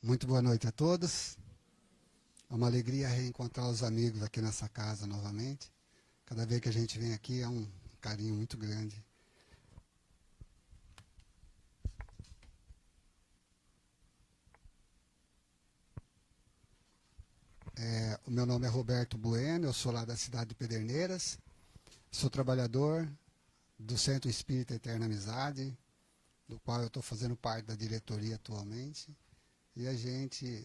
Muito boa noite a todos. É uma alegria reencontrar os amigos aqui nessa casa novamente. Cada vez que a gente vem aqui é um carinho muito grande. O meu nome é Roberto Bueno, eu sou lá da cidade de Pederneiras. Sou trabalhador do Centro Espírita Eterna Amizade, do qual eu estou fazendo parte da diretoria atualmente. E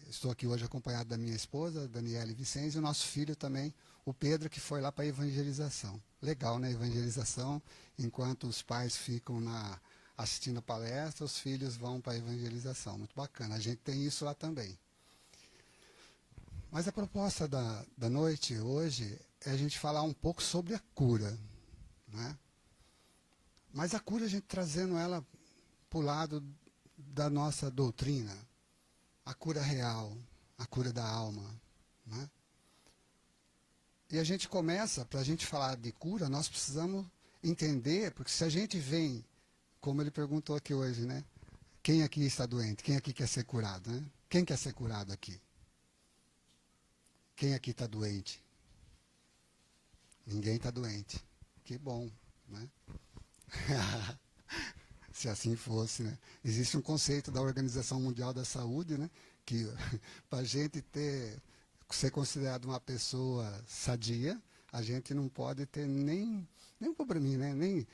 estou aqui hoje acompanhado da minha esposa, Daniela Vicente, e o nosso filho também, o Pedro, que foi lá para a evangelização. Legal, né? Evangelização, enquanto os pais ficam assistindo a palestra, os filhos vão para a evangelização. Muito bacana, a gente tem isso lá também. Mas a proposta da noite hoje é a gente falar um pouco sobre a cura, né? Mas a cura a gente trazendo ela para o lado da nossa doutrina, a cura real, a cura da alma, né? E a gente começa, para a gente falar de cura, nós precisamos entender, porque se a gente vem, como ele perguntou aqui hoje, né? Quem aqui está doente? Quem aqui quer ser curado, né? Quem quer ser curado aqui? Quem aqui está doente? Ninguém está doente. Que bom, né? Se assim fosse, né? Existe um conceito da Organização Mundial da Saúde, né? Que para a gente ser considerado uma pessoa sadia, a gente não pode ter nem um probleminha, né? Nem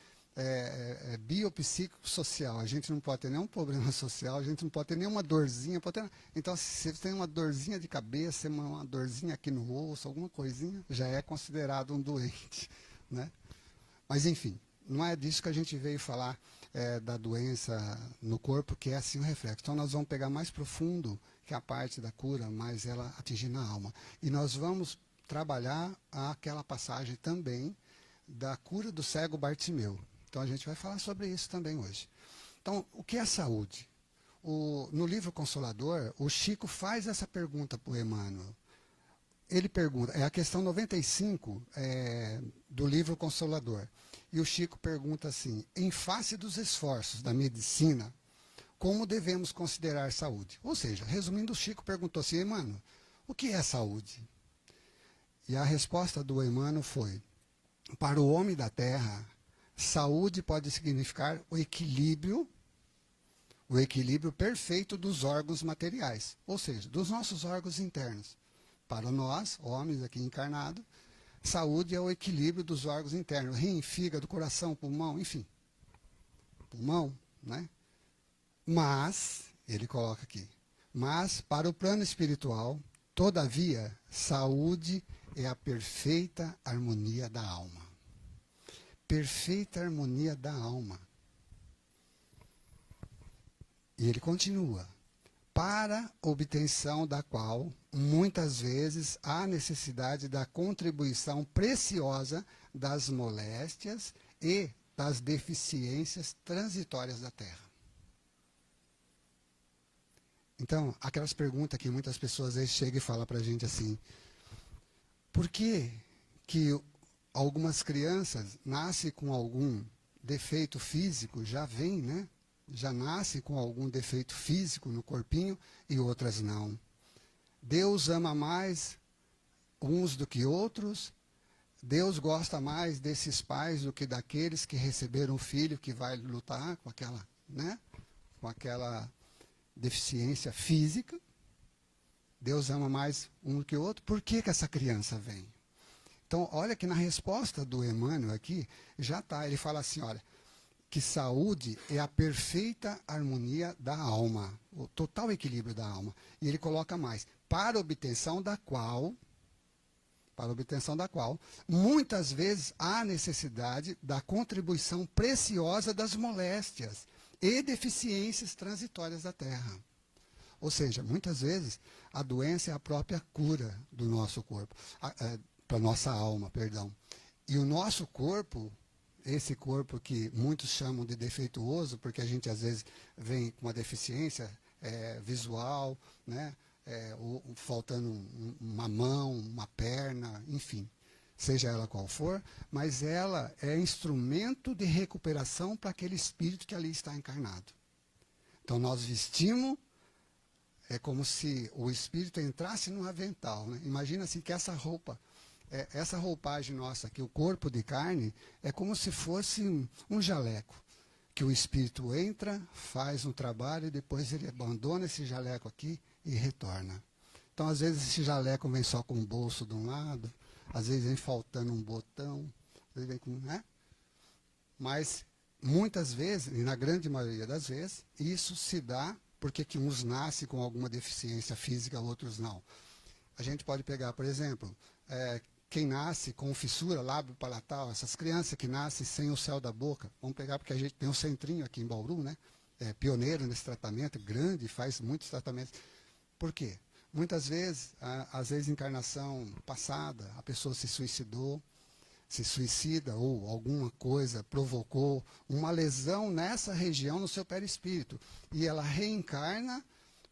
biopsicossocial. A gente não pode ter nenhum problema social, a gente não pode ter nenhuma dorzinha. Então, se você tem uma dorzinha de cabeça, uma dorzinha aqui no osso, alguma coisinha, já é considerado um doente, né? Mas, enfim, não é disso que a gente veio falar, da doença no corpo, que é assim um reflexo. Então, nós vamos pegar mais profundo que a parte da cura, mas ela atingindo a alma. E nós vamos trabalhar aquela passagem também da cura do cego Bartimeu. Então, a gente vai falar sobre isso também hoje. Então, o que é saúde? No livro Consolador, o Chico faz essa pergunta para o Emmanuel. Ele pergunta, é a questão 95 do livro Consolador. E o Chico pergunta assim: em face dos esforços da medicina, como devemos considerar saúde? Ou seja, resumindo, o Chico perguntou assim: Emmanuel, o que é saúde? E a resposta do Emmanuel foi: para o homem da terra, saúde pode significar o equilíbrio perfeito dos órgãos materiais, ou seja, dos nossos órgãos internos. Para nós, homens aqui encarnados, saúde é o equilíbrio dos órgãos internos, rim, fígado, coração, pulmão, enfim. Pulmão, né? Mas, ele coloca aqui, mas para o plano espiritual, todavia, saúde é a perfeita harmonia da alma. Perfeita harmonia da alma. E ele continua: para obtenção da qual, muitas vezes, há necessidade da contribuição preciosa das moléstias e das deficiências transitórias da Terra. Então, aquelas perguntas que muitas pessoas às vezes chegam e falam para a gente assim: por que algumas crianças nascem com algum defeito físico, já vem, né? Já nascem com algum defeito físico no corpinho e outras não? Deus ama mais uns do que outros? Deus gosta mais desses pais do que daqueles que receberam um filho que vai lutar com aquela, né? Com aquela deficiência física? Deus ama mais um do que o outro? Por que essa criança vem? Então, olha que na resposta do Emmanuel aqui, já está, ele fala assim, olha, que saúde é a perfeita harmonia da alma, o total equilíbrio da alma. E ele coloca mais, para obtenção da qual, muitas vezes há necessidade da contribuição preciosa das moléstias e deficiências transitórias da Terra. Ou seja, muitas vezes a doença é a própria cura do nosso corpo, para a nossa alma, perdão. E o nosso corpo, esse corpo que muitos chamam de defeituoso, porque a gente às vezes vem com uma deficiência visual, né? Faltando uma mão, uma perna, enfim, seja ela qual for, mas ela é instrumento de recuperação para aquele espírito que ali está encarnado. Então nós vestimos é como se o espírito entrasse num avental, né? Imagina assim que essa roupa, essa roupagem nossa aqui, o corpo de carne, é como se fosse um jaleco, que o espírito entra, faz um trabalho e depois ele abandona esse jaleco aqui e retorna. Então, às vezes, esse jaleco vem só com um bolso de um lado, às vezes vem faltando um botão, às vezes vem com, né? Mas, muitas vezes, e na grande maioria das vezes, isso se dá porque que uns nascem com alguma deficiência física, outros não. A gente pode pegar, por exemplo, quem nasce com fissura lábio palatal, essas crianças que nascem sem o céu da boca, vamos pegar porque a gente tem um centrinho aqui em Bauru, né? Pioneiro nesse tratamento, grande, faz muitos tratamentos. Por quê? Muitas vezes, às vezes, encarnação passada, a pessoa se suicidou, se suicida ou alguma coisa provocou uma lesão nessa região no seu perispírito. E ela reencarna,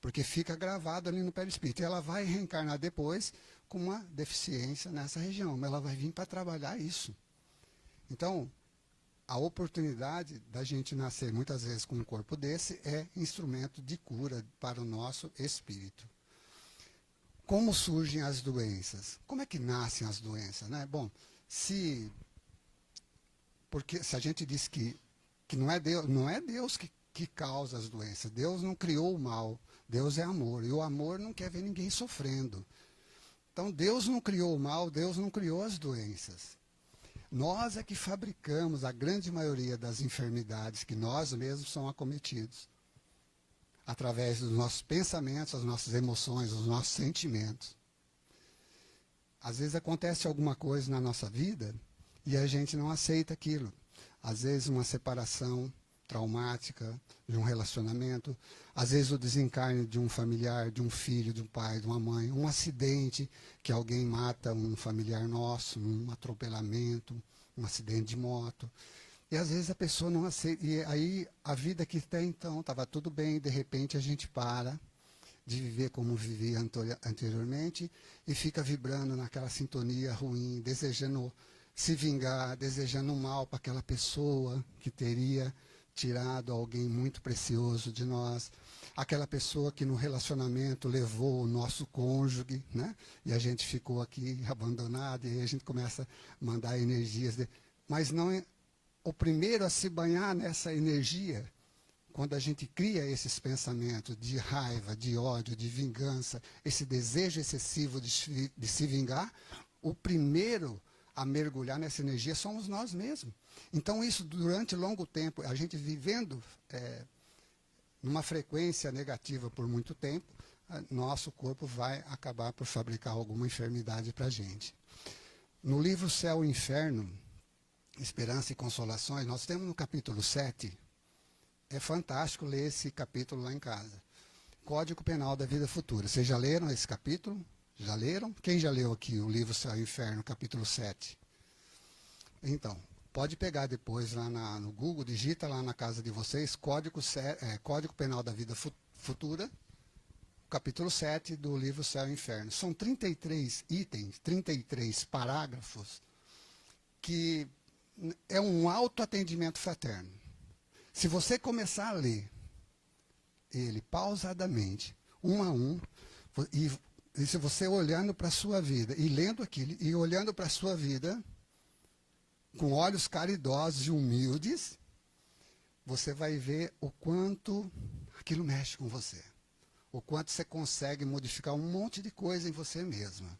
porque fica gravado ali no perispírito. E ela vai reencarnar depois com uma deficiência nessa região. Mas ela vai vir para trabalhar isso. Então, a oportunidade da gente nascer muitas vezes com um corpo desse é instrumento de cura para o nosso espírito. Como surgem as doenças? Como é que nascem as doenças, né? Bom, porque se a gente diz que não é Deus que causa as doenças. Deus não criou o mal. Deus é amor. E o amor não quer ver ninguém sofrendo. Então, Deus não criou o mal, Deus não criou as doenças. Nós é que fabricamos a grande maioria das enfermidades que nós mesmos somos acometidos. Através dos nossos pensamentos, as nossas emoções, os nossos sentimentos. Às vezes acontece alguma coisa na nossa vida e a gente não aceita aquilo. Às vezes uma separação traumática de um relacionamento, às vezes o desencarne de um familiar, de um filho, de um pai, de uma mãe, um acidente que alguém mata um familiar nosso, um atropelamento, um acidente de moto. E às vezes a pessoa não aceita. E aí a vida que até então estava tudo bem, de repente a gente para de viver como vivia anteriormente e fica vibrando naquela sintonia ruim, desejando se vingar, desejando mal para aquela pessoa que teria tirado alguém muito precioso de nós, aquela pessoa que no relacionamento levou o nosso cônjuge, né? E a gente ficou aqui abandonado, e aí a gente começa a mandar energias. Mas não é o primeiro a se banhar nessa energia, quando a gente cria esses pensamentos de raiva, de ódio, de vingança, esse desejo excessivo de se vingar, o primeiro a mergulhar nessa energia somos nós mesmos. Então, isso durante longo tempo, a gente vivendo numa frequência negativa por muito tempo, nosso corpo vai acabar por fabricar alguma enfermidade para a gente. No livro Céu e Inferno, Esperança e Consolações, nós temos no capítulo 7, é fantástico ler esse capítulo lá em casa. Código Penal da Vida Futura. Vocês já leram esse capítulo? Já leram? Quem já leu aqui o livro Céu e Inferno, capítulo 7? Então, pode pegar depois lá no Google, digita lá na casa de vocês, Código Penal da Vida Futura, capítulo 7 do livro Céu e Inferno. São 33 itens, 33 parágrafos, que é um autoatendimento fraterno. Se você começar a ler ele pausadamente, um a um, e se você olhando para a sua vida, e lendo aquilo, e olhando para a sua vida, com olhos caridosos e humildes, você vai ver o quanto aquilo mexe com você. O quanto você consegue modificar um monte de coisa em você mesma.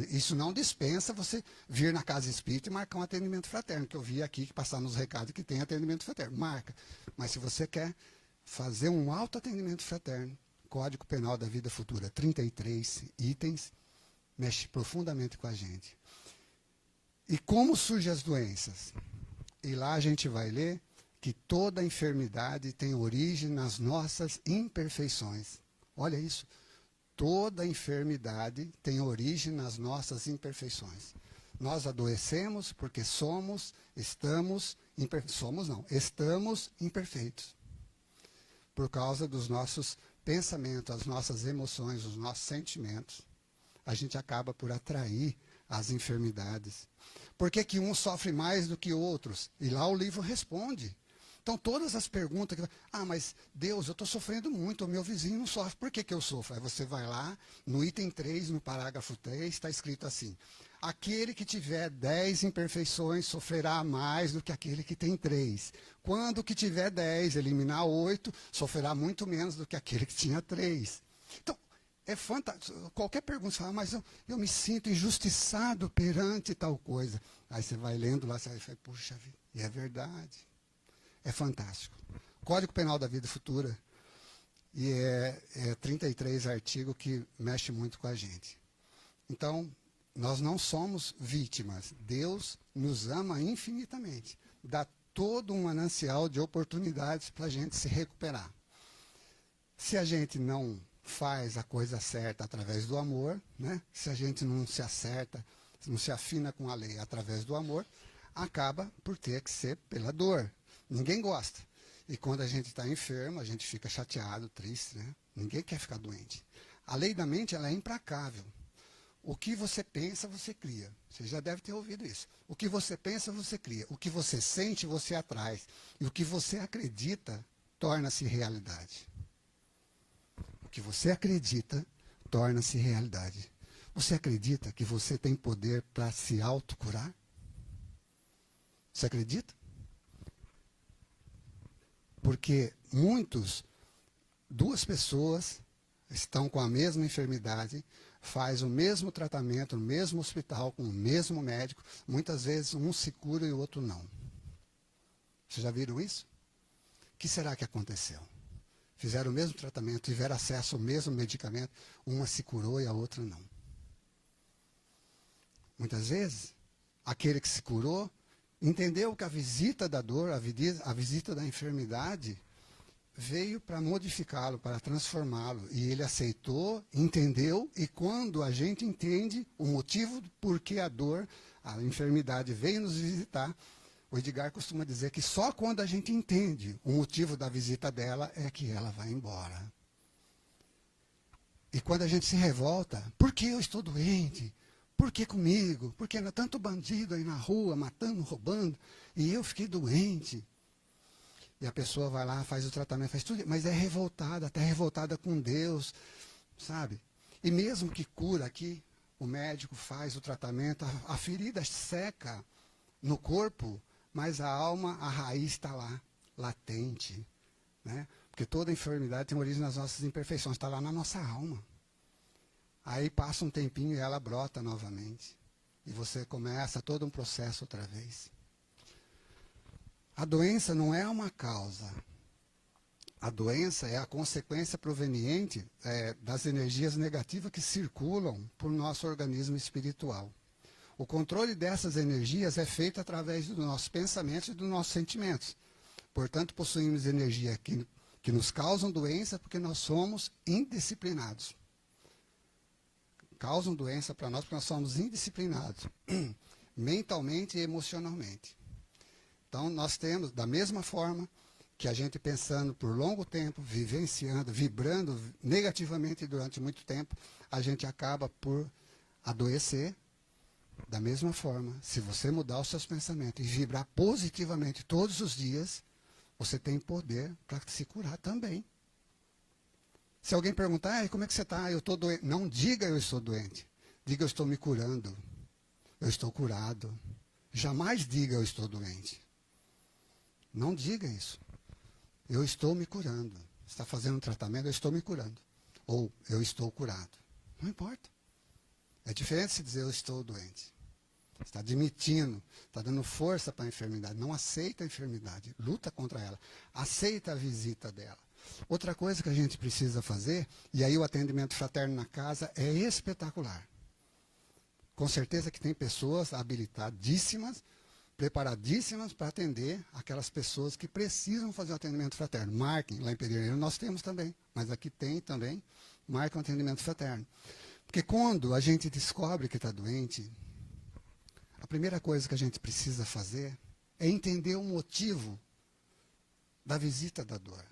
Isso não dispensa você vir na casa espírita e marcar um atendimento fraterno, que eu vi aqui, que passar nos recados que tem atendimento fraterno. Marca. Mas se você quer fazer um autoatendimento fraterno, Código Penal da Vida Futura, 33 itens, mexe profundamente com a gente. E como surgem as doenças? E lá a gente vai ler que toda enfermidade tem origem nas nossas imperfeições. Olha isso. Toda enfermidade tem origem nas nossas imperfeições. Nós adoecemos porque estamos imperfeitos. Por causa dos nossos pensamentos, as nossas emoções, os nossos sentimentos. A gente acaba por atrair as enfermidades. Por que que uns sofrem mais do que outros? E lá o livro responde. Então, todas as perguntas que... mas Deus, eu estou sofrendo muito, o meu vizinho não sofre, por que que eu sofro? Aí você vai lá, no item 3, no parágrafo 3, está escrito assim: aquele que tiver 10 imperfeições sofrerá mais do que aquele que tem 3. Quando o que tiver 10 eliminar 8, sofrerá muito menos do que aquele que tinha 3. Então, é fantástico. Qualquer pergunta, você fala, mas eu me sinto injustiçado perante tal coisa. Aí você vai lendo lá, você vai falar, puxa vida, e é verdade. É fantástico. Código Penal da Vida Futura, e é 33 artigo que mexe muito com a gente. Então, nós não somos vítimas. Deus nos ama infinitamente. Dá todo um manancial de oportunidades para a gente se recuperar. Se a gente não faz a coisa certa através do amor, né? Se a gente não se acerta, não se afina com a lei através do amor, acaba por ter que ser pela dor. Ninguém gosta. E quando a gente está enfermo, a gente fica chateado, triste, né? Ninguém quer ficar doente. A lei da mente, ela é implacável. O que você pensa, você cria. Você já deve ter ouvido isso. O que você pensa, você cria. O que você sente, você atrai. E o que você acredita, torna-se realidade. O que você acredita, torna-se realidade. Você acredita que você tem poder para se autocurar? Você acredita? Porque duas pessoas estão com a mesma enfermidade, faz o mesmo tratamento no mesmo hospital, com o mesmo médico, muitas vezes um se cura e o outro não. Vocês já viram isso? O que será que aconteceu? Fizeram o mesmo tratamento, tiveram acesso ao mesmo medicamento, uma se curou e a outra não. Muitas vezes, aquele que se curou entendeu que a visita da dor, a visita da enfermidade, veio para modificá-lo, para transformá-lo. E ele aceitou, entendeu, e quando a gente entende o motivo por que a dor, a enfermidade veio nos visitar, o Edgar costuma dizer que só quando a gente entende o motivo da visita dela é que ela vai embora. E quando a gente se revolta, por que eu estou doente? Por que comigo? Por que tanto bandido aí na rua, matando, roubando, e eu fiquei doente? E a pessoa vai lá, faz o tratamento, faz tudo, mas é revoltada, até revoltada com Deus, sabe? E mesmo que cura aqui, o médico faz o tratamento, a ferida seca no corpo, mas a alma, a raiz está lá, latente, né? Porque toda enfermidade tem origem nas nossas imperfeições, está lá na nossa alma. Aí passa um tempinho e ela brota novamente. E você começa todo um processo outra vez. A doença não é uma causa. A doença é a consequência proveniente das energias negativas que circulam por nosso organismo espiritual. O controle dessas energias é feito através dos nossos pensamentos e dos nossos sentimentos. Portanto, possuímos energia que nos causam doença porque nós somos indisciplinados. Causam doença para nós porque nós somos indisciplinados, mentalmente e emocionalmente. Então, nós temos, da mesma forma que a gente pensando por longo tempo, vivenciando, vibrando negativamente durante muito tempo, a gente acaba por adoecer. Da mesma forma, se você mudar os seus pensamentos e vibrar positivamente todos os dias, você tem poder para se curar também. Se alguém perguntar, como é que você está? Eu estou doente. Não diga eu estou doente. Diga eu estou me curando. Eu estou curado. Jamais diga eu estou doente. Não diga isso. Eu estou me curando. Está fazendo um tratamento, eu estou me curando. Ou eu estou curado. Não importa. É diferente se dizer eu estou doente. Está admitindo, está dando força para a enfermidade. Não aceita a enfermidade, luta contra ela. Aceita a visita dela. Outra coisa que a gente precisa fazer, e aí o atendimento fraterno na casa é espetacular. Com certeza que tem pessoas habilitadíssimas, preparadíssimas para atender aquelas pessoas que precisam fazer o atendimento fraterno. Marquem, lá em Pedreira nós temos também, mas aqui tem também, marquem o atendimento fraterno. Porque quando a gente descobre que está doente, a primeira coisa que a gente precisa fazer é entender o motivo da visita da dor.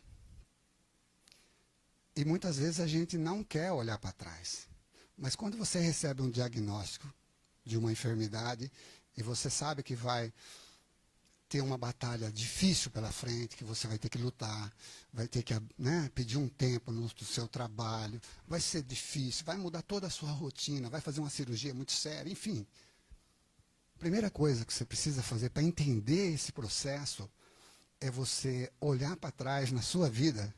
E muitas vezes a gente não quer olhar para trás. Mas quando você recebe um diagnóstico de uma enfermidade e você sabe que vai ter uma batalha difícil pela frente, que você vai ter que lutar, vai ter que, né, pedir um tempo no seu trabalho, vai ser difícil, vai mudar toda a sua rotina, vai fazer uma cirurgia muito séria, enfim. A primeira coisa que você precisa fazer para entender esse processo é você olhar para trás na sua vida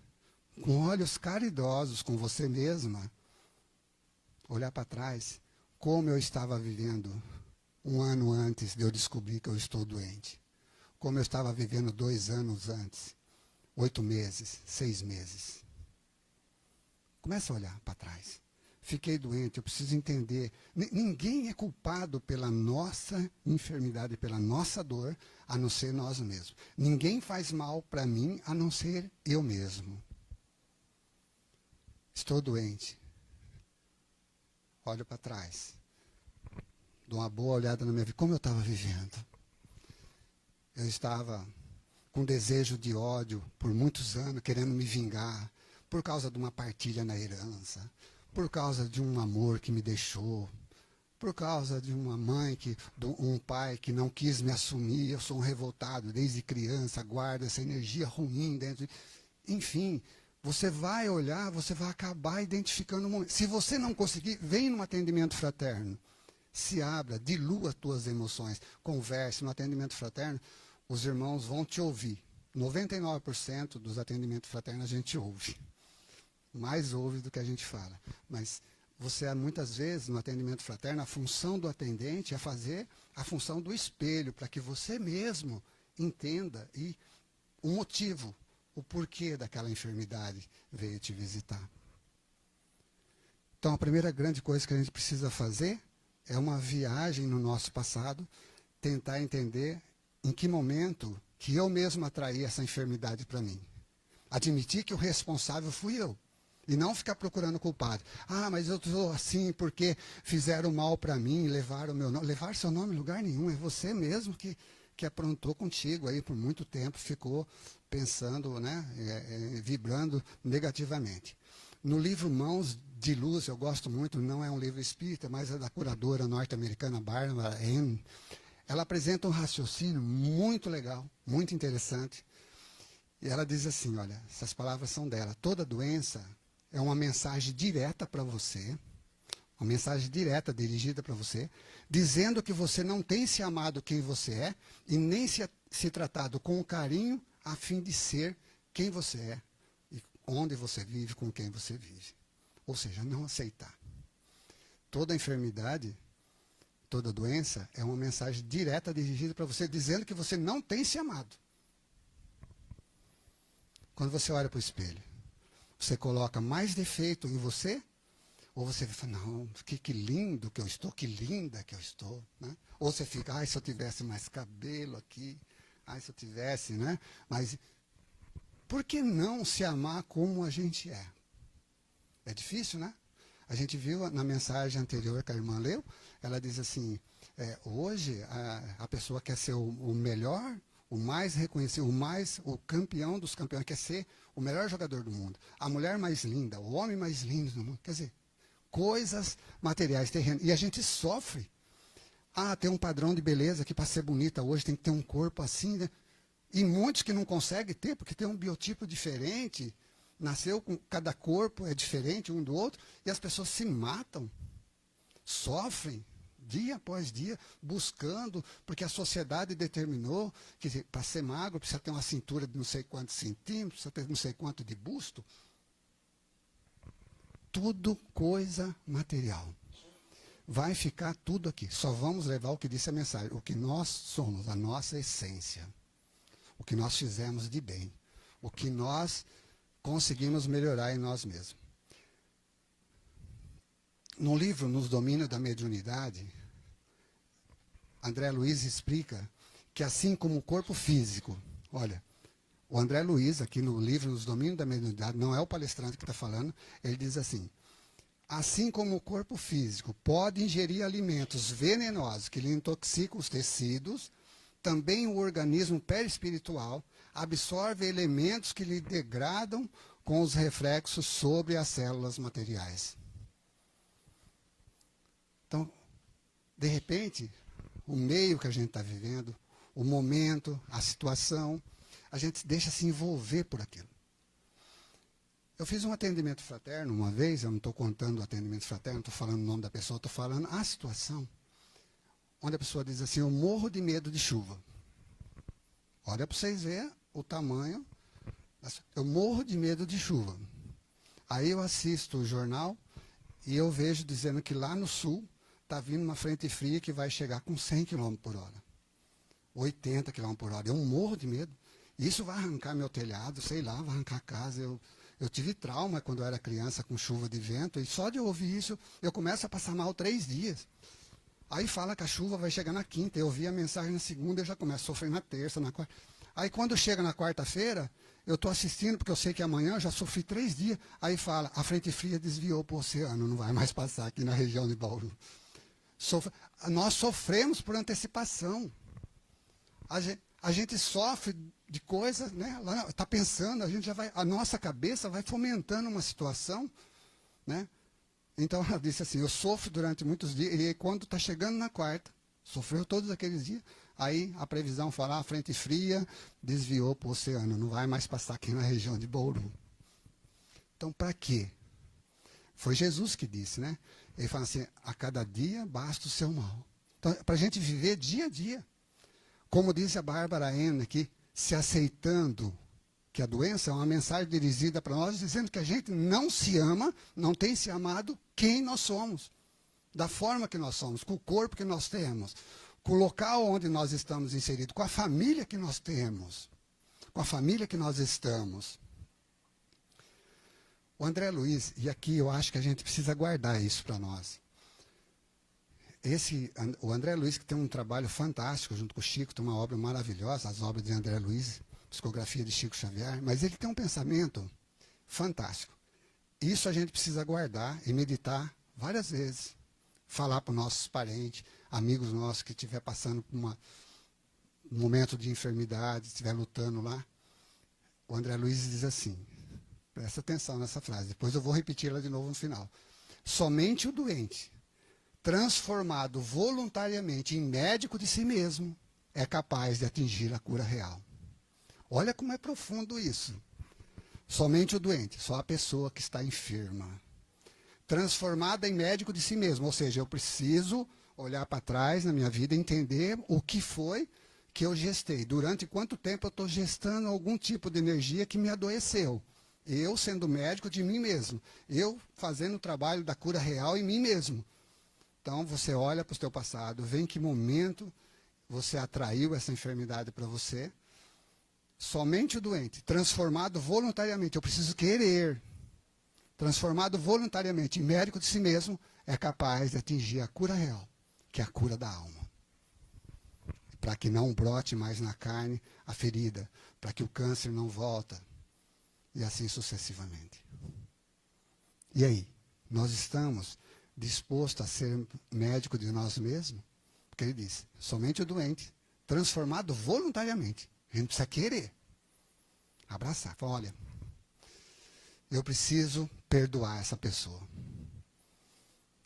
com olhos caridosos com você mesma, olhar para trás como eu estava vivendo um ano antes de eu descobrir que eu estou doente. Como eu estava vivendo 2 anos antes, 8 meses, 6 meses. Começa a olhar para trás. Fiquei doente, eu preciso entender. Ninguém é culpado pela nossa enfermidade, pela nossa dor, a não ser nós mesmos. Ninguém faz mal para mim, a não ser eu mesmo. Estou doente. Olho para trás. Dou uma boa olhada na minha vida. Como eu estava vivendo? Eu estava com desejo de ódio por muitos anos, querendo me vingar, por causa de uma partilha na herança, por causa de um amor que me deixou, por causa de uma mãe, um pai que não quis me assumir. Eu sou um revoltado desde criança, guardo essa energia ruim dentro. Enfim, você vai olhar, você vai acabar identificando um momento. Se você não conseguir, vem num atendimento fraterno. Se abra, dilua as tuas emoções, converse no atendimento fraterno. Os irmãos vão te ouvir. 99% dos atendimentos fraternos a gente ouve. Mais ouve do que a gente fala. Mas você, muitas vezes, no atendimento fraterno, a função do atendente é fazer a função do espelho, para que você mesmo entenda o motivo, o porquê daquela enfermidade veio te visitar. Então, a primeira grande coisa que a gente precisa fazer é uma viagem no nosso passado, tentar entender em que momento que eu mesmo atraí essa enfermidade para mim. Admitir que o responsável fui eu. E não ficar procurando culpado. Ah, mas eu estou assim porque fizeram mal para mim, levaram o meu nome. Levar seu nome em lugar nenhum. É você mesmo que aprontou contigo aí por muito tempo, ficou pensando, né, vibrando negativamente. No livro Mãos de Luz, eu gosto muito, não é um livro espírita, mas é da curadora norte-americana Barbara Ann. Ela apresenta um raciocínio muito legal, muito interessante. E ela diz assim, olha, essas palavras são dela. Toda doença é uma mensagem direta para você, uma mensagem direta dirigida para você, dizendo que você não tem se amado quem você é e nem se tratado com carinho a fim de ser quem você é, e onde você vive, com quem você vive. Ou seja, não aceitar. Toda enfermidade, toda doença é uma mensagem direta dirigida para você, dizendo que você não tem se amado. Quando você olha para o espelho, você coloca mais defeito em você, ou você fala, não, que lindo que eu estou, que linda que eu estou. Né? Ou você fica, ai, se eu tivesse mais cabelo aqui, ai, se eu tivesse, né? Mas por que não se amar como a gente é? É difícil, né? A gente viu na mensagem anterior que a irmã leu, ela diz assim, hoje a pessoa quer ser o melhor, o mais reconhecido, o campeão dos campeões, quer ser o melhor jogador do mundo, a mulher mais linda, o homem mais lindo do mundo. Quer dizer, coisas materiais, terrenos. E a gente sofre. Ah, tem um padrão de beleza que para ser bonita hoje tem que ter um corpo assim, né? E muitos que não conseguem ter, porque tem um biotipo diferente, nasceu com cada corpo é diferente um do outro, e as pessoas se matam, sofrem, dia após dia, buscando, porque a sociedade determinou que para ser magro precisa ter uma cintura de não sei quantos centímetros, precisa ter não sei quanto de busto. Tudo coisa material. Vai ficar tudo aqui. Só vamos levar o que disse a mensagem, o que nós somos, a nossa essência. O que nós fizemos de bem. O que nós conseguimos melhorar em nós mesmos. No livro Nos Domínios da Mediunidade, André Luiz explica que assim como o corpo físico, olha, o André Luiz, aqui no livro Nos Domínios da Mediunidade, não é o palestrante que está falando, ele diz assim, assim como o corpo físico pode ingerir alimentos venenosos que lhe intoxicam os tecidos, também o organismo perispiritual absorve elementos que lhe degradam com os reflexos sobre as células materiais. Então, de repente, o meio que a gente está vivendo, o momento, a situação. A gente deixa se envolver por aquilo. Eu fiz um atendimento fraterno uma vez, eu não estou contando o atendimento fraterno, não estou falando o nome da pessoa, estou falando a situação, onde a pessoa diz assim, eu morro de medo de chuva. Olha para vocês verem o tamanho, eu morro de medo de chuva. Aí eu assisto o jornal e eu vejo dizendo que lá no sul está vindo uma frente fria que vai chegar com 100 km por hora, 80 km por hora. Eu morro de medo. Isso vai arrancar meu telhado, sei lá, vai arrancar a casa. Eu tive trauma quando eu era criança com chuva de vento, e só de ouvir isso, eu começo a passar mal 3 dias. Aí fala que a chuva vai chegar na quinta, eu ouvi a mensagem na segunda, eu já começo a sofrer na terça, na quarta. Aí quando chega na quarta-feira, eu estou assistindo, porque eu sei que amanhã eu já sofri 3 dias, aí fala, a frente fria desviou para o oceano, não vai mais passar aqui na região de Bauru. Nós sofremos por antecipação. A gente sofre de coisas, né? Está pensando, a nossa cabeça vai fomentando uma situação, né? Então ela disse assim, eu sofro durante muitos dias, e quando está chegando na quarta, sofreu todos aqueles dias, aí a previsão fala, a frente fria desviou para o oceano, não vai mais passar aqui na região de Bauru. Então, para quê? Foi Jesus que disse, né? Ele fala assim, a cada dia basta o seu mal. Então, para a gente viver dia a dia. Como disse a Bárbara N aqui, se aceitando que a doença é uma mensagem dirigida para nós, dizendo que a gente não se ama, não tem se amado quem nós somos, da forma que nós somos, com o corpo que nós temos, com o local onde nós estamos inseridos, com a família que nós temos, com a família que nós estamos. O André Luiz, e aqui eu acho que a gente precisa guardar isso para nós. O André Luiz, que tem um trabalho fantástico junto com o Chico, tem uma obra maravilhosa, as obras de André Luiz, psicografia de Chico Xavier, mas ele tem um pensamento fantástico. Isso a gente precisa guardar e meditar várias vezes. Falar para os nossos parentes, amigos nossos que estiver passando por um momento de enfermidade, estiver lutando lá. O André Luiz diz assim, presta atenção nessa frase, depois eu vou repeti-la de novo no final. Somente o doente, transformado voluntariamente em médico de si mesmo, é capaz de atingir a cura real. Olha como é profundo isso. Somente o doente, só a pessoa que está enferma. Transformada em médico de si mesmo, ou seja, eu preciso olhar para trás na minha vida e entender o que foi que eu gestei. Durante quanto tempo eu estou gestando algum tipo de energia que me adoeceu. Eu sendo médico de mim mesmo. Eu fazendo o trabalho da cura real em mim mesmo. Então, você olha para o seu passado, vê em que momento você atraiu essa enfermidade para você. Somente o doente, transformado voluntariamente, eu preciso querer, transformado voluntariamente em médico de si mesmo, é capaz de atingir a cura real, que é a cura da alma. Para que não brote mais na carne a ferida, para que o câncer não volta, e assim sucessivamente. E aí, nós estamos disposto a ser médico de nós mesmos? Porque ele diz, somente o doente, transformado voluntariamente. A gente precisa querer. Abraçar. Fala, olha, eu preciso perdoar essa pessoa.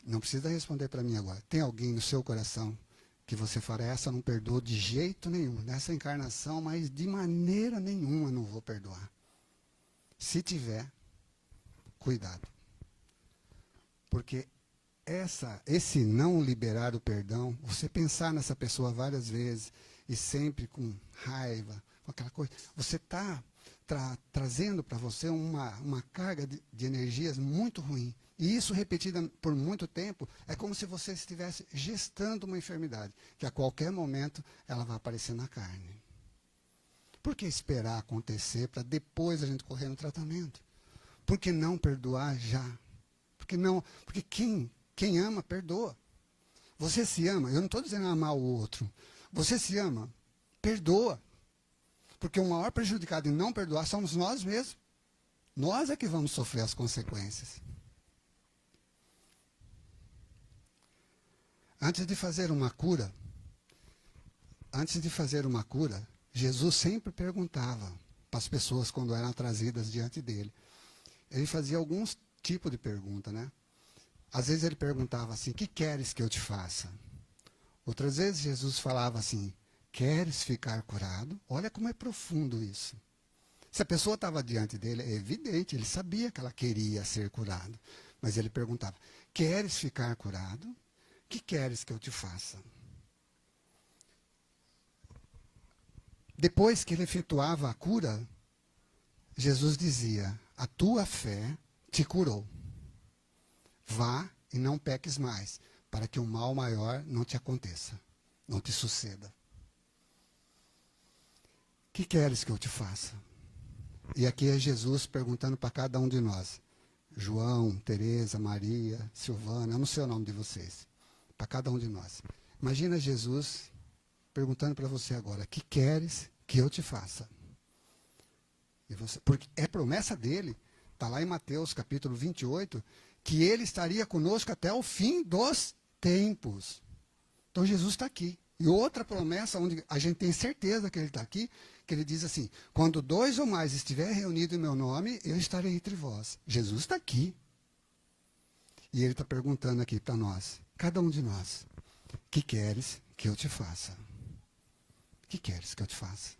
Não precisa responder para mim agora. Tem alguém no seu coração que você fala, essa eu não perdoo de jeito nenhum, nessa encarnação, mas de maneira nenhuma eu não vou perdoar. Se tiver, cuidado. Porque esse não liberar o perdão, você pensar nessa pessoa várias vezes e sempre com raiva, com aquela coisa, você está trazendo para você uma carga de energias muito ruim. E isso repetida por muito tempo, é como se você estivesse gestando uma enfermidade, que a qualquer momento ela vai aparecer na carne. Por que esperar acontecer para depois a gente correr no tratamento? Por que não perdoar já? Porque quem ama, perdoa. Você se ama, eu não estou dizendo amar o outro. Você se ama, perdoa. Porque o maior prejudicado em não perdoar somos nós mesmos. Nós é que vamos sofrer as consequências. Antes de fazer uma cura, Jesus sempre perguntava para as pessoas quando eram trazidas diante dele. Ele fazia alguns tipos de pergunta, né? Às vezes ele perguntava assim, o que queres que eu te faça? Outras vezes Jesus falava assim, queres ficar curado? Olha como é profundo isso. Se a pessoa estava diante dele, é evidente, ele sabia que ela queria ser curada. Mas ele perguntava, queres ficar curado? O que queres que eu te faça? Depois que ele efetuava a cura, Jesus dizia, a tua fé te curou. Vá e não peques mais, para que um mal maior não te aconteça, não te suceda. O que queres que eu te faça? E aqui é Jesus perguntando para cada um de nós. João, Tereza, Maria, Silvana, eu não sei o nome de vocês. Para cada um de nós. Imagina Jesus perguntando para você agora, o que queres que eu te faça? E você, porque é promessa dele, está lá em Mateus capítulo 28, que ele estaria conosco até o fim dos tempos. Então Jesus está aqui. E outra promessa, onde a gente tem certeza que ele está aqui, que ele diz assim, quando 2 ou mais estiver reunido em meu nome, eu estarei entre vós. Jesus está aqui. E ele está perguntando aqui para nós, cada um de nós, o que queres que eu te faça? O que queres que eu te faça?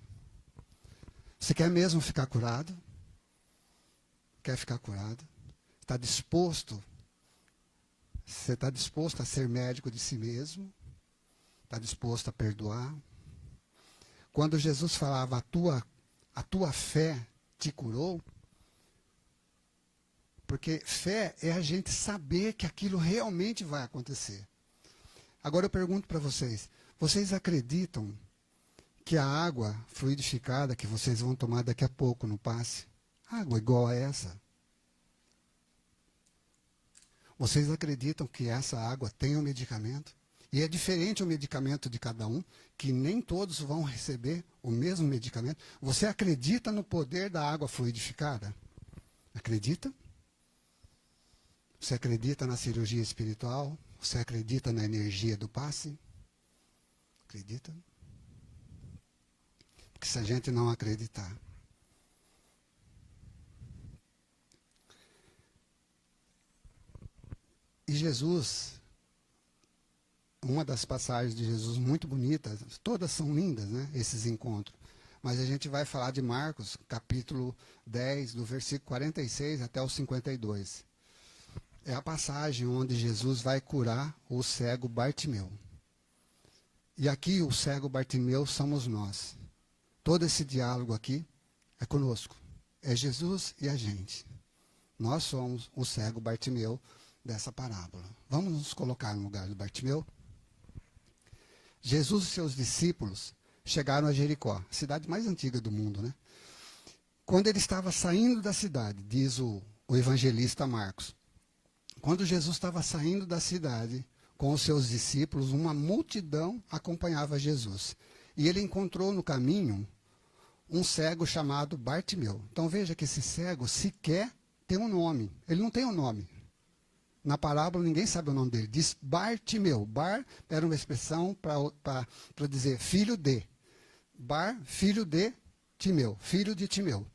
Você quer mesmo ficar curado? Quer ficar curado? Está disposto? Você está disposto a ser médico de si mesmo? Está disposto a perdoar? Quando Jesus falava, a tua fé te curou, porque fé é a gente saber que aquilo realmente vai acontecer. Agora eu pergunto para vocês, vocês acreditam que a água fluidificada que vocês vão tomar daqui a pouco no passe, água igual a essa, vocês acreditam que essa água tem um medicamento? E é diferente o medicamento de cada um, que nem todos vão receber o mesmo medicamento. Você acredita no poder da água fluidificada? Acredita? Você acredita na cirurgia espiritual? Você acredita na energia do passe? Acredita? Porque se a gente não acreditar, e Jesus, uma das passagens de Jesus muito bonitas, todas são lindas, né, esses encontros, mas a gente vai falar de Marcos, capítulo 10, do versículo 46 até o 52. É a passagem onde Jesus vai curar o cego Bartimeu. E aqui o cego Bartimeu somos nós. Todo esse diálogo aqui é conosco. É Jesus e a gente. Nós somos o cego Bartimeu dessa parábola. Vamos nos colocar no lugar de Bartimeu? Jesus e seus discípulos chegaram a Jericó, a cidade mais antiga do mundo, né? Quando ele estava saindo da cidade, diz o evangelista Marcos, quando Jesus estava saindo da cidade com os seus discípulos, uma multidão acompanhava Jesus. E ele encontrou no caminho um cego chamado Bartimeu. Então veja que esse cego sequer tem um nome. Ele não tem um nome. Na parábola ninguém sabe o nome dele. Diz Bartimeu. Bar era uma expressão para dizer filho de. Bar, filho de Timeu. Filho de Timeu.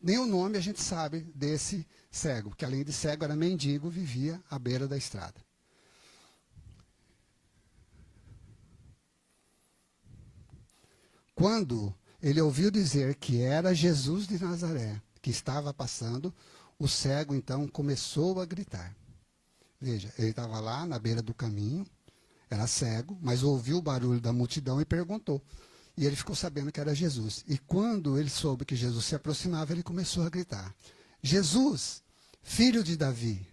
Nem o nome a gente sabe desse cego, que além de cego era mendigo, vivia à beira da estrada. Quando ele ouviu dizer que era Jesus de Nazaré que estava passando, o cego então começou a gritar. Veja, ele estava lá na beira do caminho, era cego, mas ouviu o barulho da multidão e perguntou. E ele ficou sabendo que era Jesus. E quando ele soube que Jesus se aproximava, ele começou a gritar: Jesus, filho de Davi,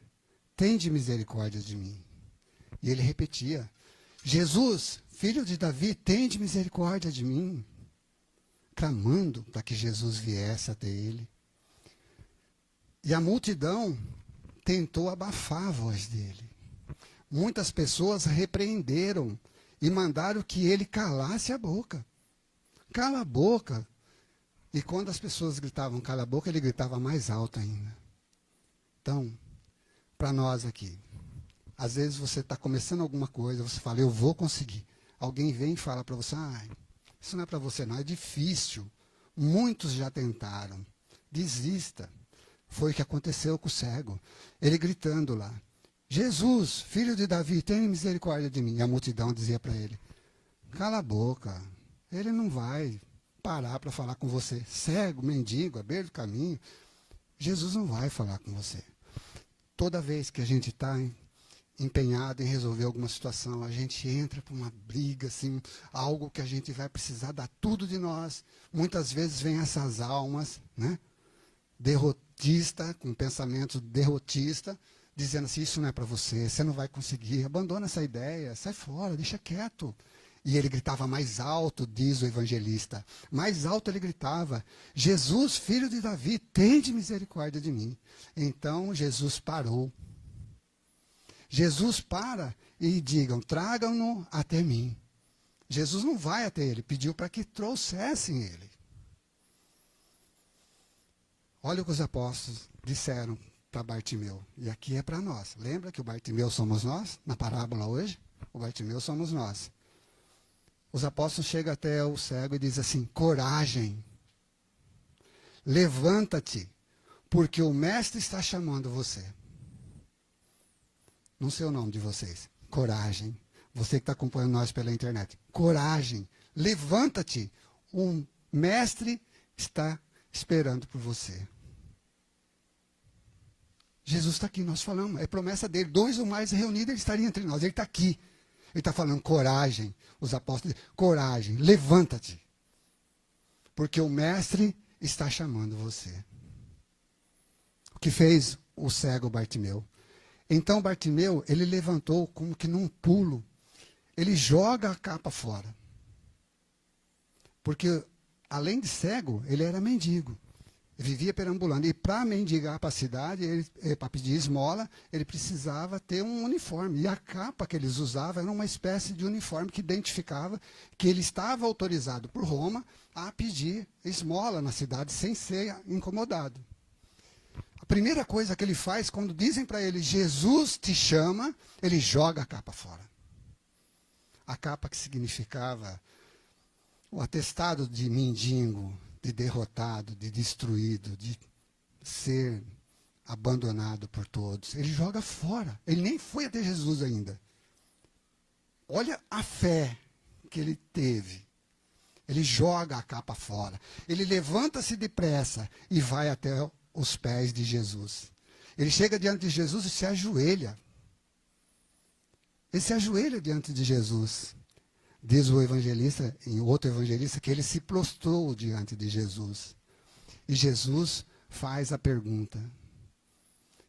tende misericórdia de mim. E ele repetia: Jesus, filho de Davi, tende misericórdia de mim. Clamando para que Jesus viesse até ele. E a multidão tentou abafar a voz dele. Muitas pessoas repreenderam e mandaram que ele calasse a boca. Cala a boca. E quando as pessoas gritavam cala a boca, ele gritava mais alto ainda. Então, para nós aqui, às vezes você está começando alguma coisa, você fala, eu vou conseguir. Alguém vem e fala para você, isso não é para você não, é difícil. Muitos já tentaram. Desista. Foi o que aconteceu com o cego. Ele gritando lá, Jesus, filho de Davi, tenha misericórdia de mim. E a multidão dizia para ele, cala a boca, Ele não vai parar para falar com você. Cego, mendigo, à beira do caminho. Jesus não vai falar com você. Toda vez que a gente está empenhado em resolver alguma situação, a gente entra para uma briga, assim, algo que a gente vai precisar dar tudo de nós. Muitas vezes vem essas almas, né, derrotista, com pensamento derrotista, dizendo assim, isso não é para você, você não vai conseguir, abandona essa ideia, sai fora, deixa quieto. E ele gritava mais alto, diz o evangelista. Mais alto ele gritava, Jesus, filho de Davi, tende misericórdia de mim. Então Jesus parou. Jesus para e digam, tragam-no até mim. Jesus não vai até ele, pediu para que trouxessem ele. Olha o que os apóstolos disseram para Bartimeu. E aqui é para nós. Lembra que o Bartimeu somos nós? Na parábola hoje? O Bartimeu somos nós. Os apóstolos chegam até o cego e dizem assim, coragem, levanta-te, porque o mestre está chamando você. Não sei o nome de vocês. Coragem. Você que está acompanhando nós pela internet. Coragem. Levanta-te. O mestre está esperando por você. Jesus está aqui, nós falamos. É promessa dele. 2 ou mais reunidos, ele estaria entre nós. Ele está aqui. Ele está falando coragem. Os apóstolos dizem, coragem. Levanta-te. Porque o mestre está chamando você. O que fez o cego Bartimeu? Então Bartimeu, ele levantou como que num pulo, ele joga a capa fora. Porque, além de cego, ele era mendigo. Vivia perambulando. E para mendigar para a cidade, para pedir esmola, ele precisava ter um uniforme. E a capa que eles usavam era uma espécie de uniforme que identificava que ele estava autorizado por Roma a pedir esmola na cidade sem ser incomodado. A primeira coisa que ele faz, quando dizem para ele, Jesus te chama, ele joga a capa fora. A capa que significava o atestado de mendigo, de derrotado, de destruído, de ser abandonado por todos. Ele joga fora. Ele nem foi até Jesus ainda. Olha a fé que ele teve. Ele joga a capa fora. Ele levanta-se depressa e vai até os pés de Jesus. Ele chega diante de Jesus e se ajoelha. Ele se ajoelha diante de Jesus. Diz o evangelista, em outro evangelista, que ele se prostrou diante de Jesus. E Jesus faz a pergunta: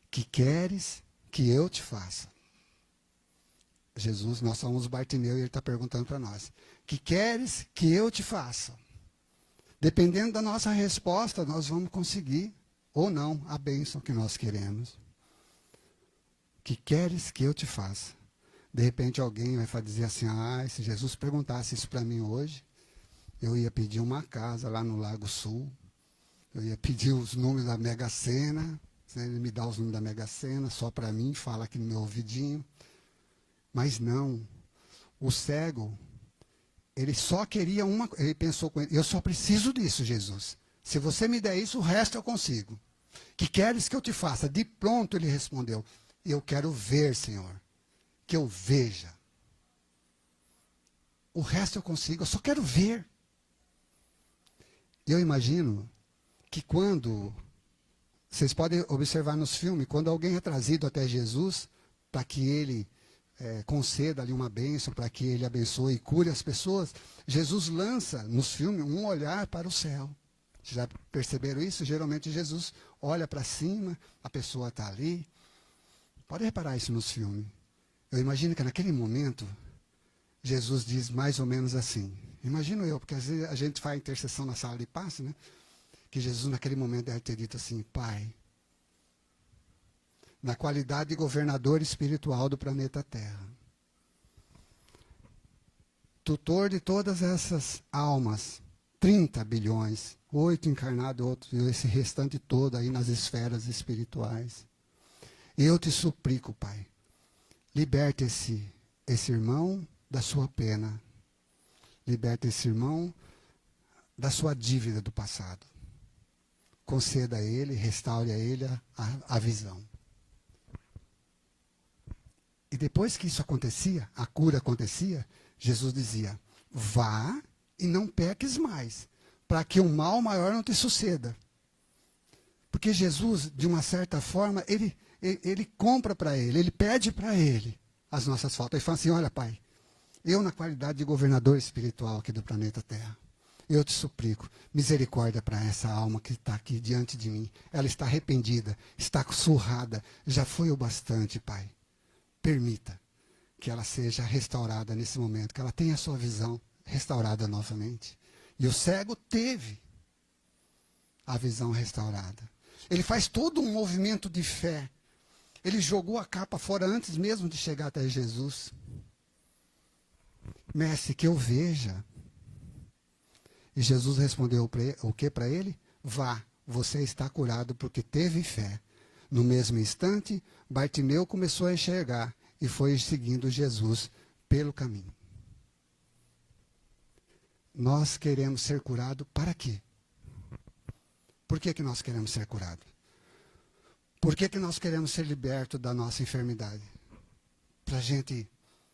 que queres que eu te faça? Jesus, nós somos Bartimeu e ele está perguntando para nós: que queres que eu te faça? Dependendo da nossa resposta, nós vamos conseguir ou não a bênção que nós queremos. Que queres que eu te faça? De repente alguém vai dizer assim, se Jesus perguntasse isso para mim hoje, eu ia pedir uma casa lá no Lago Sul, eu ia pedir os números da Mega Sena, ele me dá os números da Mega Sena só para mim, fala aqui no meu ouvidinho. Mas não, o cego, ele só queria ele pensou com ele, eu só preciso disso, Jesus. Se você me der isso, o resto eu consigo. Que queres que eu te faça? De pronto ele respondeu, eu quero ver, Senhor. Que eu veja. O resto eu consigo, eu só quero ver. E eu imagino que quando, vocês podem observar nos filmes, quando alguém é trazido até Jesus, para que ele conceda ali uma bênção, para que ele abençoe e cure as pessoas, Jesus lança nos filmes um olhar para o céu. Já perceberam isso? Geralmente Jesus olha para cima, a pessoa está ali. Pode reparar isso nos filmes. Eu imagino que naquele momento, Jesus diz mais ou menos assim. Imagino eu, porque às vezes a gente faz intercessão na sala de passe, né? Que Jesus naquele momento deve ter dito assim, Pai, na qualidade de governador espiritual do planeta Terra, tutor de todas essas almas, 30 bilhões, 8 encarnados, outros, esse restante todo aí nas esferas espirituais. Eu te suplico, Pai, liberte esse irmão da sua pena. Liberte esse irmão da sua dívida do passado. Conceda a ele, restaure a ele a visão. E depois que isso acontecia, a cura acontecia, Jesus dizia, vá e não peques mais, para que um mal maior não te suceda. Porque Jesus, de uma certa forma, ele compra para ele, ele pede para ele as nossas faltas. Ele fala assim, olha, Pai, eu na qualidade de governador espiritual aqui do planeta Terra, eu te suplico, misericórdia para essa alma que está aqui diante de mim. Ela está arrependida, está surrada, já foi o bastante, Pai. Permita que ela seja restaurada nesse momento, que ela tenha a sua visão restaurada novamente. E o cego teve a visão restaurada. Ele faz todo um movimento de fé. Ele jogou a capa fora antes mesmo de chegar até Jesus. Mestre, que eu veja. E Jesus respondeu o que para ele? Vá, você está curado porque teve fé. No mesmo instante, Bartimeu começou a enxergar e foi seguindo Jesus pelo caminho. Nós queremos ser curados para quê? Por que nós queremos ser curados? Por que nós queremos ser libertos da nossa enfermidade? Para a gente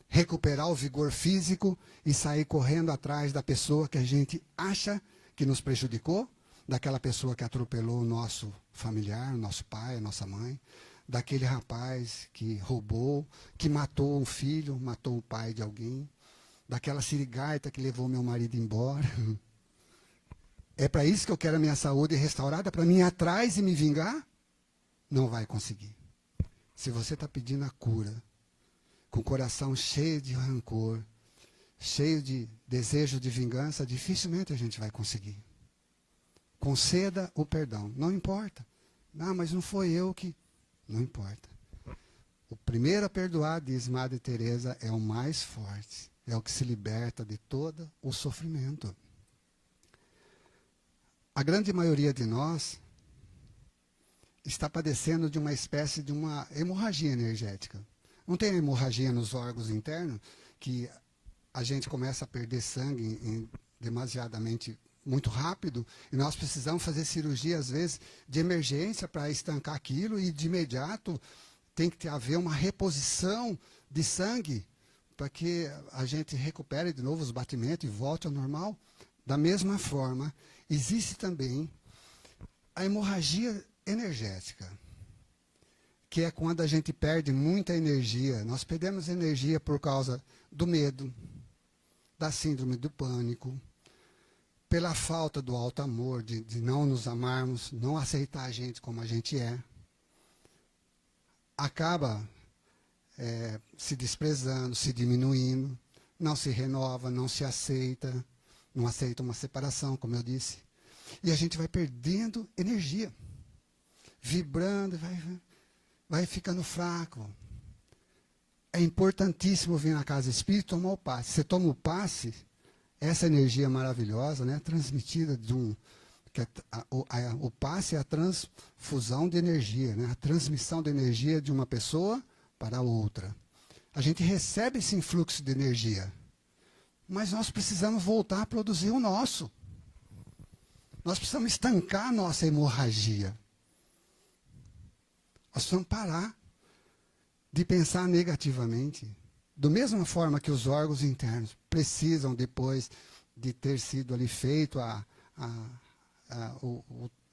recuperar o vigor físico e sair correndo atrás da pessoa que a gente acha que nos prejudicou, daquela pessoa que atropelou o nosso familiar, o nosso pai, a nossa mãe, daquele rapaz que roubou, que matou um filho, matou o pai de alguém, daquela sirigaita que levou meu marido embora. É para isso que eu quero a minha saúde restaurada, para mim ir atrás e me vingar? Não vai conseguir. Se você está pedindo a cura, com o coração cheio de rancor, cheio de desejo de vingança, dificilmente a gente vai conseguir. Conceda o perdão. Não importa. Não, mas não foi eu que... Não importa. O primeiro a perdoar, diz Madre Teresa, é o mais forte. É o que se liberta de todo o sofrimento. A grande maioria de nós está padecendo de uma espécie de uma hemorragia energética. Não tem hemorragia nos órgãos internos, que a gente começa a perder sangue demasiadamente muito rápido, e nós precisamos fazer cirurgia, às vezes, de emergência para estancar aquilo, e de imediato tem que haver uma reposição de sangue para que a gente recupere de novo os batimentos e volte ao normal. Da mesma forma, existe também a hemorragia energética, que é quando a gente perde muita energia. Nós perdemos energia por causa do medo, da síndrome do pânico, pela falta do alto amor, de não nos amarmos, não aceitar a gente como a gente é. Acaba se desprezando, se diminuindo, não se renova, não se aceita, não aceita uma separação, como eu disse. E a gente vai perdendo energia, vibrando, vai ficando fraco. É importantíssimo vir na casa espírita e tomar o passe. Você toma o passe, essa energia maravilhosa, né, transmitida de um... o passe é a transfusão de energia, né, a transmissão de energia de uma pessoa para a outra. A gente recebe esse influxo de energia, mas nós precisamos voltar a produzir o nosso. Nós precisamos estancar a nossa hemorragia. Nós precisamos parar de pensar negativamente. Da mesma forma que os órgãos internos precisam, depois de ter sido ali feito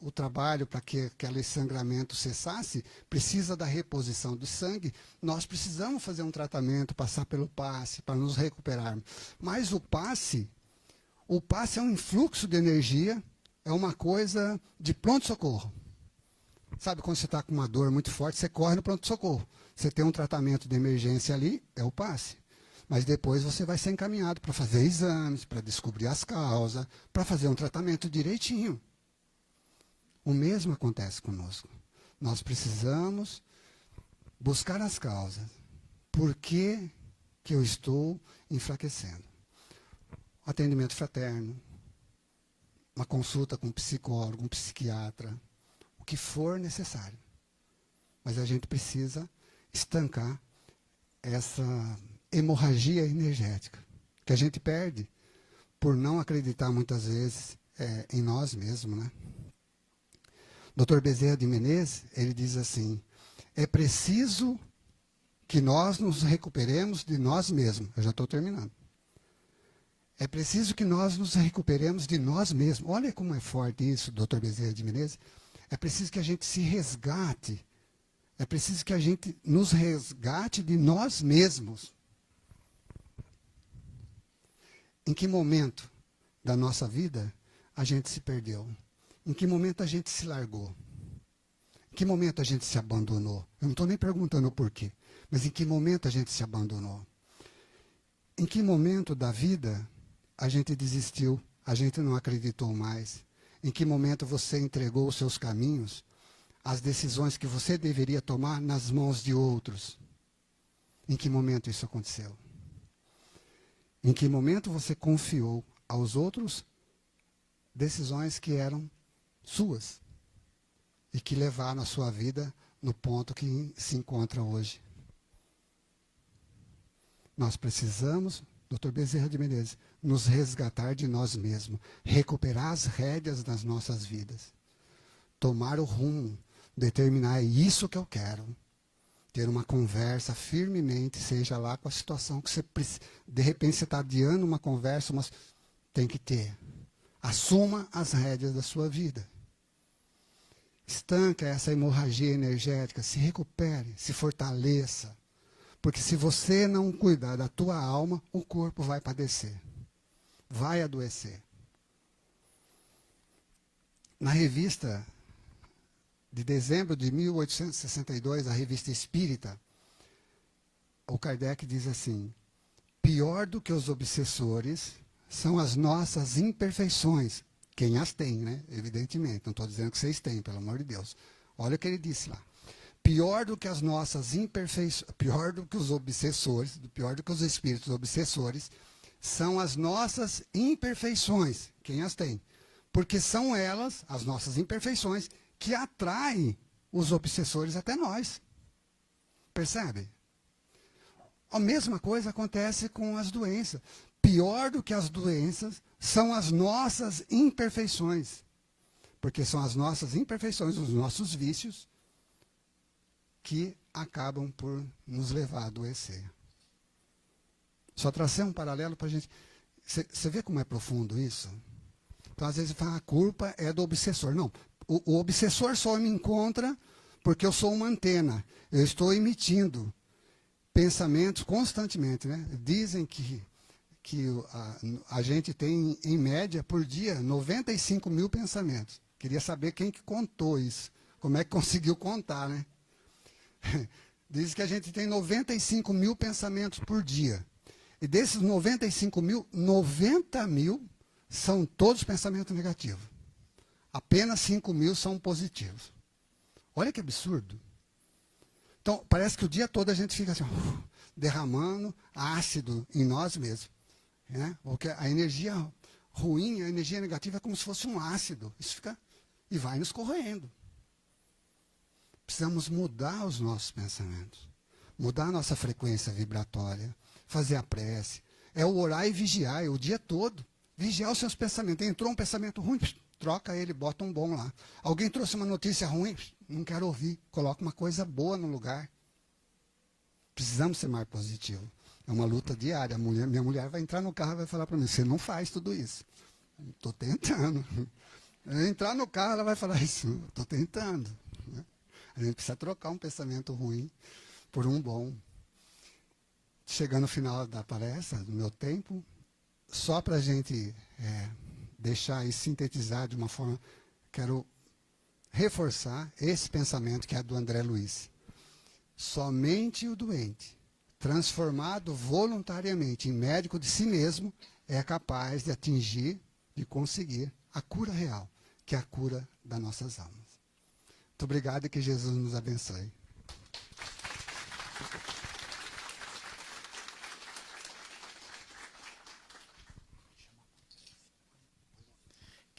o trabalho para que aquele sangramento cessasse, precisa da reposição do sangue, nós precisamos fazer um tratamento, passar pelo passe, para nos recuperarmos. Mas o passe é um influxo de energia, é uma coisa de pronto-socorro. Sabe, quando você está com uma dor muito forte, você corre no pronto-socorro. Você tem um tratamento de emergência ali, é o passe. Mas depois você vai ser encaminhado para fazer exames, para descobrir as causas, para fazer um tratamento direitinho. O mesmo acontece conosco. Nós precisamos buscar as causas. Por que eu estou enfraquecendo? Atendimento fraterno, uma consulta com um psicólogo, um psiquiatra, o que for necessário. Mas a gente precisa estancar essa hemorragia energética que a gente perde por não acreditar muitas vezes em nós mesmos, né? Dr. Bezerra de Menezes, ele diz assim: é preciso que nós nos recuperemos de nós mesmos. Eu já estou terminando. É preciso que nós nos recuperemos de nós mesmos. Olha como é forte isso, Dr. Bezerra de Menezes. É preciso que a gente se resgate. É preciso que a gente nos resgate de nós mesmos. Em que momento da nossa vida a gente se perdeu? Em que momento a gente se largou? Em que momento a gente se abandonou? Eu não estou nem perguntando o porquê, mas em que momento a gente se abandonou? Em que momento da vida a gente desistiu, a gente não acreditou mais? Em que momento você entregou os seus caminhos, as decisões que você deveria tomar nas mãos de outros? Em que momento isso aconteceu? Em que momento você confiou aos outros decisões que eram suas e que levaram a sua vida no ponto que se encontra hoje? Nós precisamos, Dr. Bezerra de Menezes, nos resgatar de nós mesmos, recuperar as rédeas das nossas vidas, tomar o rumo, determinar, é isso que eu quero. Ter uma conversa firmemente, seja lá com a situação que você precisa. De repente você está adiando uma conversa, mas tem que ter. Assuma as rédeas da sua vida. Estanca essa hemorragia energética, se recupere, se fortaleça. Porque se você não cuidar da tua alma, o corpo vai padecer. Vai adoecer. Na revista de dezembro de 1862, a Revista Espírita, o Kardec diz assim: pior do que os obsessores são as nossas imperfeições. Quem as tem, né? Evidentemente, não estou dizendo que vocês têm, pelo amor de Deus. Olha o que ele disse lá. Pior do que as nossas imperfeições, pior do que os obsessores, pior do que os espíritos obsessores, são as nossas imperfeições. Quem as tem? Porque são elas, as nossas imperfeições, que atraem os obsessores até nós. Percebe? A mesma coisa acontece com as doenças. Pior do que as doenças são as nossas imperfeições. Porque são as nossas imperfeições, os nossos vícios, que acabam por nos levar a adoecer. Só trazer um paralelo para a gente. Você vê como é profundo isso? Então, às vezes, fala, a culpa é do obsessor. Não, o obsessor só me encontra porque eu sou uma antena. Eu estou emitindo pensamentos constantemente, né? Dizem que a gente tem, em média, por dia, 95 mil pensamentos. Queria saber quem que contou isso. Como é que conseguiu contar, né? Diz que a gente tem 95 mil pensamentos por dia. E desses 95 mil, 90 mil são todos pensamentos negativos. Apenas 5 mil são positivos. Olha que absurdo. Então, parece que o dia todo a gente fica assim, derramando ácido em nós mesmos. Né? Porque a energia ruim, a energia negativa é como se fosse um ácido. Isso fica e vai nos corroendo. Precisamos mudar os nossos pensamentos, mudar a nossa frequência vibratória, fazer a prece. É o orar e vigiar, é o dia todo. Vigiar os seus pensamentos. Entrou um pensamento ruim, troca ele, bota um bom lá. Alguém trouxe uma notícia ruim, não quero ouvir, coloca uma coisa boa no lugar. Precisamos ser mais positivos. É uma luta diária. Minha mulher vai entrar no carro e vai falar para mim, você não faz tudo isso. Estou tentando. Entrar no carro, ela vai falar isso, estou tentando. A gente precisa trocar um pensamento ruim por um bom. Chegando no final da palestra, do meu tempo, só para a gente deixar e sintetizar de uma forma, quero reforçar esse pensamento que é do André Luiz. Somente o doente, transformado voluntariamente em médico de si mesmo, é capaz de atingir, de conseguir a cura real, que é a cura das nossas almas. Muito obrigado e que Jesus nos abençoe.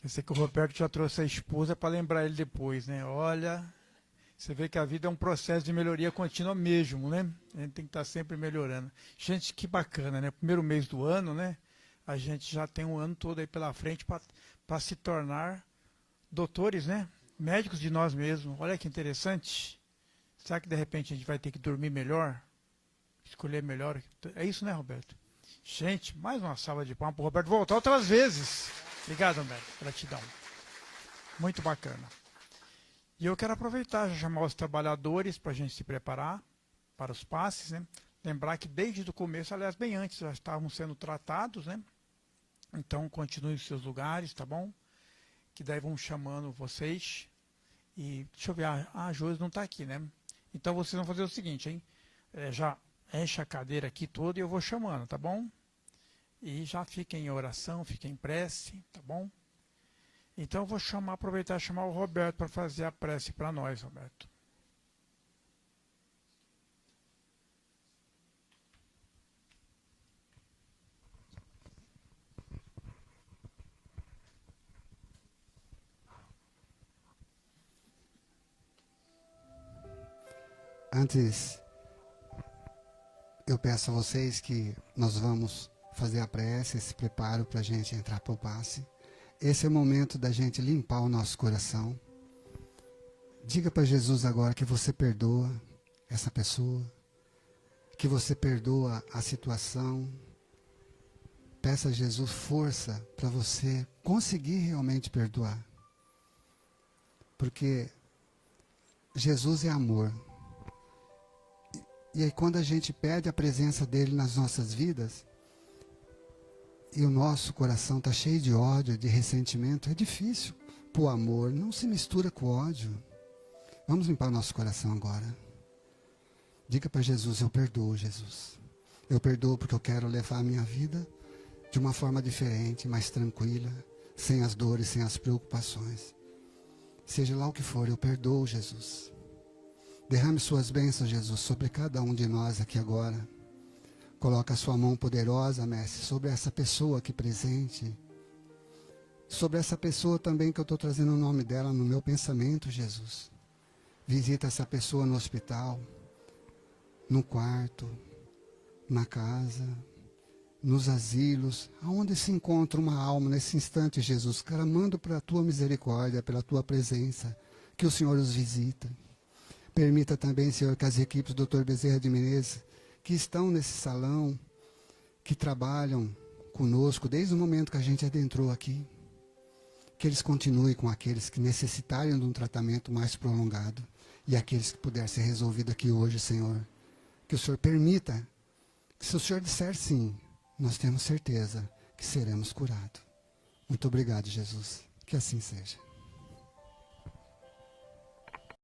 Eu sei que o Roberto já trouxe a esposa para lembrar ele depois, né? Olha, você vê que a vida é um processo de melhoria contínua mesmo, né? A gente tem que estar sempre melhorando. Gente, que bacana, né? Primeiro mês do ano, né? A gente já tem um ano todo aí pela frente para se tornar doutores, né? Médicos de nós mesmos. Olha que interessante. Será que de repente a gente vai ter que dormir melhor? Escolher melhor? É isso, né, Roberto? Gente, mais uma salva de palmas para o Roberto voltar outras vezes. Obrigado, Humberto. Gratidão. Muito bacana. E eu quero aproveitar e chamar os trabalhadores para a gente se preparar para os passes, né? Lembrar que desde o começo, aliás, bem antes, já estavam sendo tratados, né? Então, continuem os seus lugares, tá bom? Que daí vão chamando vocês. E deixa eu ver, a Josi não está aqui, né? Então, vocês vão fazer o seguinte, hein? Já enche a cadeira aqui toda e eu vou chamando, tá bom? E já fiquem em oração, fiquem em prece, tá bom? Então, eu vou aproveitar e chamar o Roberto para fazer a prece para nós, Roberto. Antes, eu peço a vocês que nós vamos fazer a prece, esse preparo para a gente entrar para o passe. Esse é o momento da gente limpar o nosso coração. Diga para Jesus agora que você perdoa essa pessoa, que você perdoa a situação. Peça a Jesus força para você conseguir realmente perdoar. Porque Jesus é amor. E aí quando a gente pede a presença dele nas nossas vidas, e o nosso coração está cheio de ódio, de ressentimento, é difícil. O amor não se mistura com o ódio. Vamos limpar o nosso coração agora. Diga para Jesus, eu perdoo, Jesus. Eu perdoo porque eu quero levar a minha vida de uma forma diferente, mais tranquila, sem as dores, sem as preocupações. Seja lá o que for, eu perdoo, Jesus. Derrame suas bênçãos, Jesus, sobre cada um de nós aqui agora. Coloca a sua mão poderosa, Mestre, sobre essa pessoa aqui presente. Sobre essa pessoa também que eu estou trazendo o nome dela no meu pensamento, Jesus. Visita essa pessoa no hospital, no quarto, na casa, nos asilos, aonde se encontra uma alma nesse instante, Jesus, clamando pela tua misericórdia, pela tua presença, que o Senhor os visita. Permita também, Senhor, que as equipes do Dr. Bezerra de Menezes, que estão nesse salão, que trabalham conosco desde o momento que a gente adentrou aqui, que eles continuem com aqueles que necessitarem de um tratamento mais prolongado e aqueles que puder ser resolvido aqui hoje, Senhor. Que o Senhor permita, que se o Senhor disser sim, nós temos certeza que seremos curados. Muito obrigado, Jesus. Que assim seja.